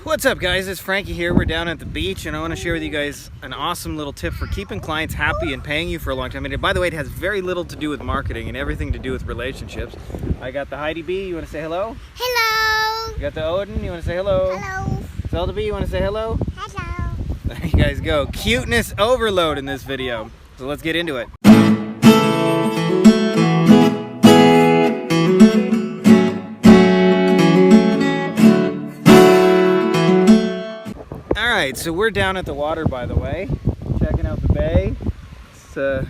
What's up, guys? It's Frankie here. We're down at the beach and I want to share with you guys an awesome little tip for keeping clients happy and paying you for a long time. And by the way, it has very little to do with marketing and everything to do with relationships. I got the Heidi B. You want to say hello? Hello. You got the Odin. You want to say hello? Hello. Zelda B. You want to say hello? Hello. There you guys go. Cuteness overload in this video. So let's get into it. Alright, so we're down at the water, by the way, checking out the bay. It's a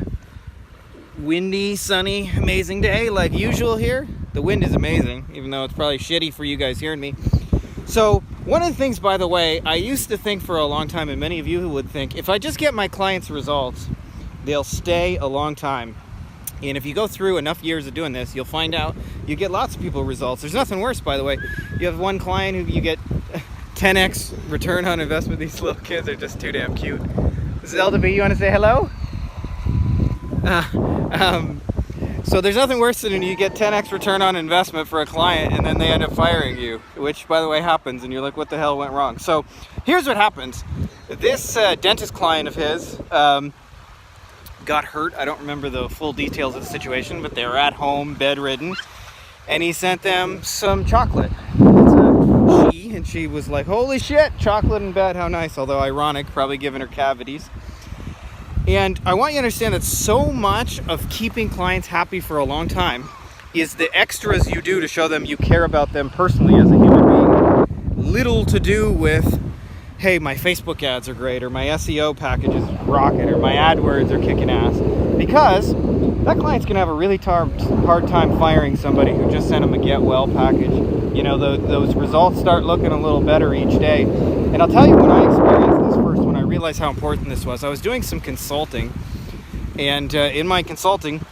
windy, sunny, amazing day like usual here. The wind is amazing, even though it's probably shitty for you guys hearing me. So one of the things, by the way, I used to think for a long time, and many of you would think, if I just get my clients results, they'll stay a long time. And if you go through enough years of doing this, you'll find out you get lots of people results. There's nothing worse, by the way. You have one client who you get 10x return on investment. These little kids are just too damn cute. Zelda B, you want to say hello? So there's nothing worse than when you get 10x return on investment for a client and then they end up firing you, which, by the way, happens, and you're like, what the hell went wrong? So here's what happens. This dentist client of his got hurt. I don't remember the full details of the situation, but they were at home, bedridden, and he sent them some chocolate. And she was like, holy shit, chocolate in bed, how nice. Although ironic, probably giving her cavities. And I want you to understand that so much of keeping clients happy for a long time is the extras you do to show them you care about them personally as a human being. Little to do with, hey, my Facebook ads are great, or my SEO package is rocket, or my AdWords are kicking ass. Because that client's gonna have a really hard time firing somebody who just sent them a get well package. You know, those results start looking a little better each day. And I'll tell you, when I experienced this first, when I realized how important this was, I was doing some consulting. And in my consulting,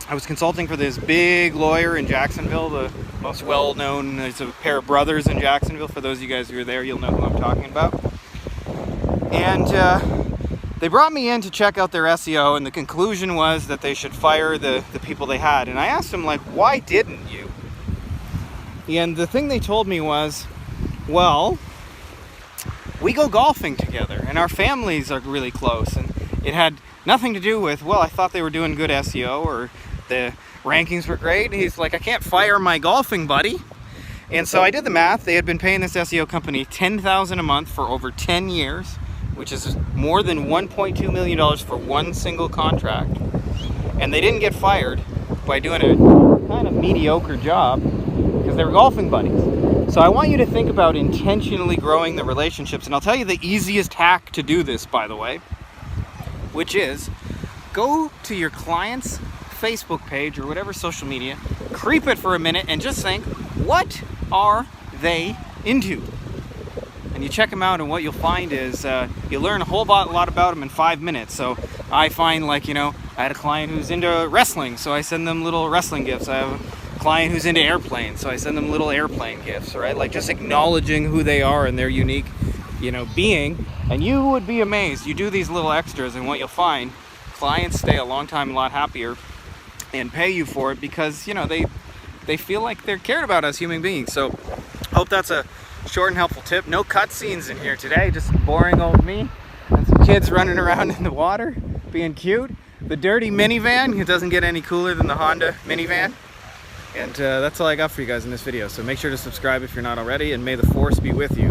I was consulting for this big lawyer in Jacksonville, the most well-known. There's a pair of brothers in Jacksonville. For those of you guys who are there, you'll know who I'm talking about. And they brought me in to check out their SEO, and the conclusion was that they should fire the people they had. And I asked them, like, why didn't you? And the thing they told me was, well, we go golfing together and our families are really close, and it had nothing to do with, well, I thought they were doing good SEO or the rankings were great. He's like, I can't fire my golfing buddy. And so I did the math. They had been paying this SEO company $10,000 a month for over 10 years, which is more than $1.2 million for one single contract. And they didn't get fired by doing a kind of mediocre job, because they were golfing buddies. So I want you to think about intentionally growing the relationships. And I'll tell you the easiest hack to do this, by the way, which is go to your client's Facebook page or whatever social media, creep it for a minute and just think, what are they into? And you check them out, and what you'll find is you learn a whole lot about them in 5 minutes. So I find, like, you know, I had a client who's into wrestling, so I send them little wrestling gifts. I have a client who's into airplanes, so I send them little airplane gifts, right? Like, just acknowledging who they are and their unique, you know, being. And you would be amazed. You do these little extras, and what you'll find, clients stay a long time a lot happier and pay you for it because, you know, they feel like they're cared about as human beings. So hope that's a short and helpful tip. No cutscenes in here today, just boring old me and some kids running around in the water being cute. The dirty minivan, it doesn't get any cooler than the Honda minivan. And that's all I got for you guys in this video. So make sure to subscribe if you're not already, and may the force be with you.